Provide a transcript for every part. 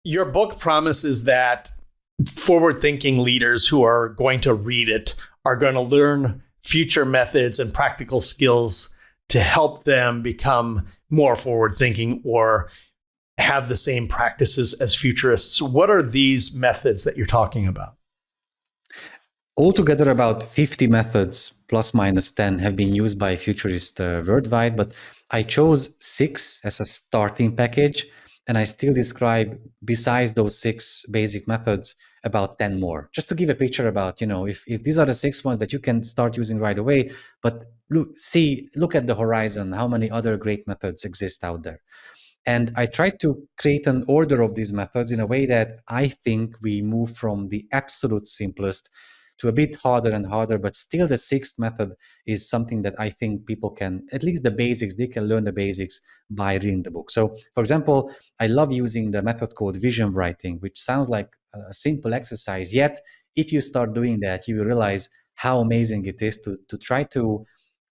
Your book promises that forward thinking leaders who are going to read it are going to learn future methods and practical skills to help them become more forward thinking or have the same practices as futurists. What are these methods that you're talking about? Altogether, about 50 methods, plus minus 10, have been used by futurists worldwide, but I chose 6 as a starting package, and I still describe, besides those 6 basic methods, about 10 more. Just to give a picture about, if these are the 6 ones that you can start using right away, but look at the horizon, how many other great methods exist out there. And I tried to create an order of these methods in a way that I think we move from the absolute simplest to a bit harder and harder, but still the 6th method is something that I think people can, at least the basics, they can learn the basics by reading the book. So, for example, I love using the method called vision writing, which sounds like a simple exercise. Yet, if you start doing that, you will realize how amazing it is to try to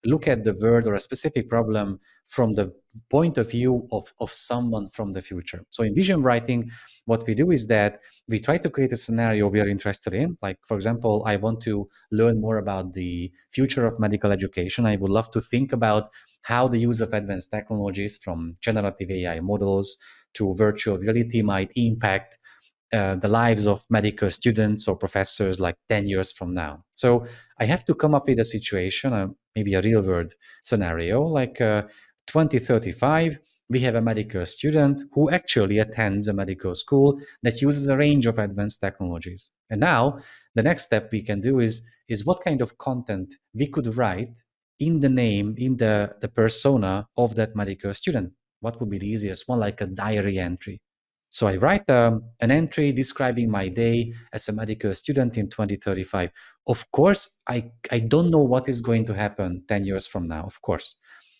look at the world or a specific problem from the point of view of someone from the future. So in vision writing, what we do is that we try to create a scenario we are interested in. Like, for example, I want to learn more about the future of medical education. I would love to think about how the use of advanced technologies from generative AI models to virtual reality might impact the lives of medical students or professors like 10 years from now. So I have to come up with a situation, maybe a real world scenario, like 2035, we have a medical student who actually attends a medical school that uses a range of advanced technologies. And now the next step we can do is what kind of content we could write in the name, in the persona of that medical student. What would be the easiest one? Like a diary entry. So I write an entry describing my day as a medical student in 2035. Of course, I don't know what is going to happen 10 years from now, of course.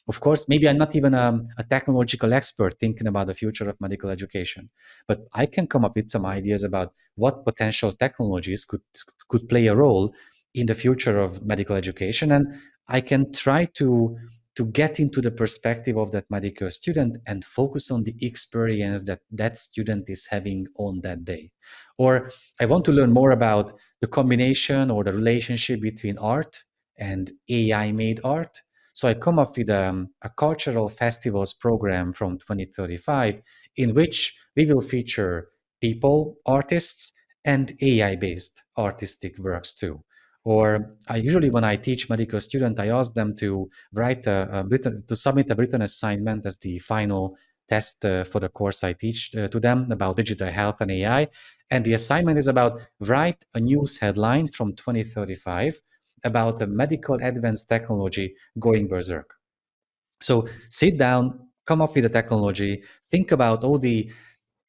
Of course, maybe I'm not even a technological expert thinking about the future of medical education, but I can come up with some ideas about what potential technologies could play a role in the future of medical education, and I can try to get into the perspective of that medical student and focus on the experience that that student is having on that day. Or I want to learn more about the combination or the relationship between art and AI made art. So I come up with a cultural festivals program from 2035 in which we will feature people, artists, and AI based artistic works too. Or I usually, when I teach medical students, I ask them to to submit a written assignment as the final test for the course I teach to them about digital health and AI. And the assignment is about write a news headline from 2035 about a medical advanced technology going berserk. So sit down, come up with a technology, think about all the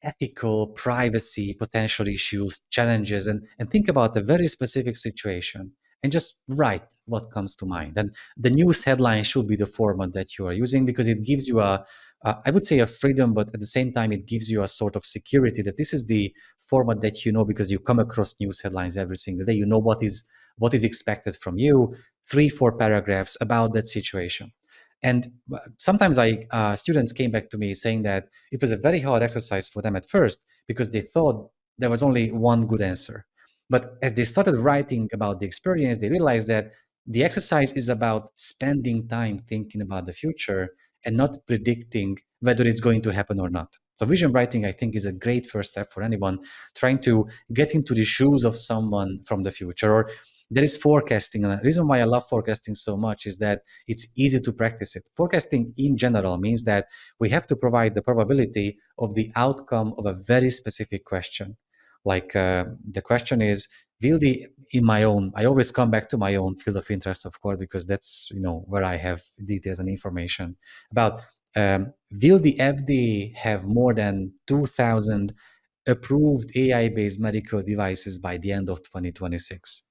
ethical, privacy, potential issues, challenges, and think about a very specific situation and just write what comes to mind. And the news headline should be the format that you are using because it gives you I would say a freedom, but at the same time, it gives you a sort of security that this is the format that you know because you come across news headlines every single day. You know what is expected from you, 3, 4 paragraphs about that situation. And sometimes students came back to me saying that it was a very hard exercise for them at first because they thought there was only one good answer. But as they started writing about the experience, they realized that the exercise is about spending time thinking about the future and not predicting whether it's going to happen or not. So vision writing, I think, is a great first step for anyone trying to get into the shoes of someone from the future. Or there is forecasting. And the reason why I love forecasting so much is that it's easy to practice it. Forecasting in general means that we have to provide the probability of the outcome of a very specific question. Like the question is, will the in my own, I always come back to my own field of interest, of course, because that's where I have details and information about will the FDA have more than 2,000 approved AI-based medical devices by the end of 2026?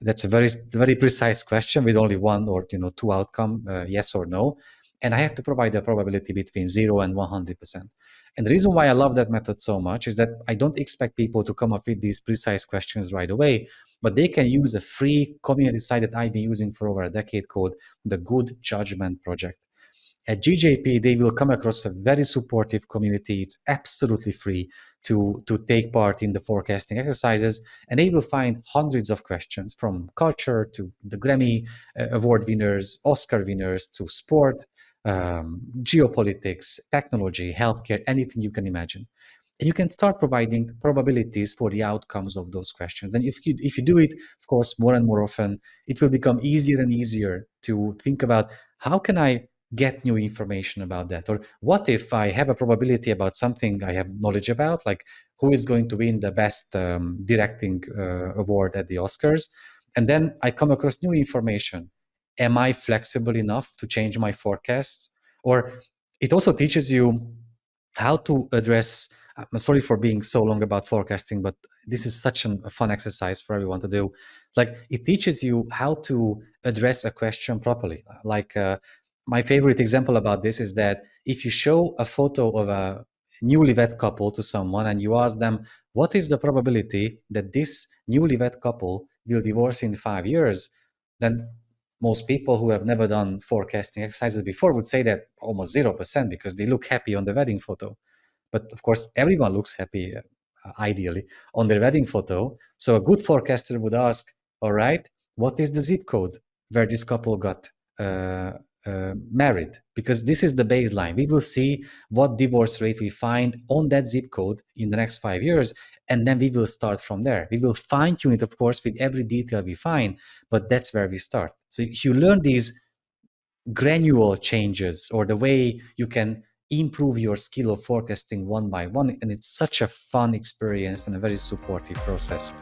That's a very precise question with only one or two outcome, yes or no. And I have to provide a probability between 0 and 100%. And the reason why I love that method so much is that I don't expect people to come up with these precise questions right away, but they can use a free community site that I've been using for over a decade called the Good Judgment Project. At GJP, they will come across a very supportive community. It's absolutely free. to take part in the forecasting exercises, and they will find hundreds of questions from culture to the Grammy award winners, Oscar winners, to sport, geopolitics, technology, healthcare, anything you can imagine. And you can start providing probabilities for the outcomes of those questions. And if you do it, of course, more and more often, it will become easier and easier to think about how can I get new information about that? Or what if I have a probability about something I have knowledge about, like who is going to win the best directing award at the Oscars? And then I come across new information. Am I flexible enough to change my forecasts? Or it also teaches you how to address. I'm sorry for being so long about forecasting, but this is such a fun exercise for everyone to do. Like, it teaches you how to address a question properly. Like, my favorite example about this is that if you show a photo of a newlywed couple to someone and you ask them, what is the probability that this newlywed couple will divorce in 5 years? Then most people who have never done forecasting exercises before would say that almost 0%, because they look happy on the wedding photo. But of course, everyone looks happy, ideally, on their wedding photo. So a good forecaster would ask, all right, what is the zip code where this couple got married? Because this is the baseline. We will see what divorce rate we find on that zip code in the next 5 years, and then we will start from there. We will fine tune it, of course, with every detail we find, but that's where we start. So if you learn these granular changes, or the way you can improve your skill of forecasting one by one, and it's such a fun experience and a very supportive process.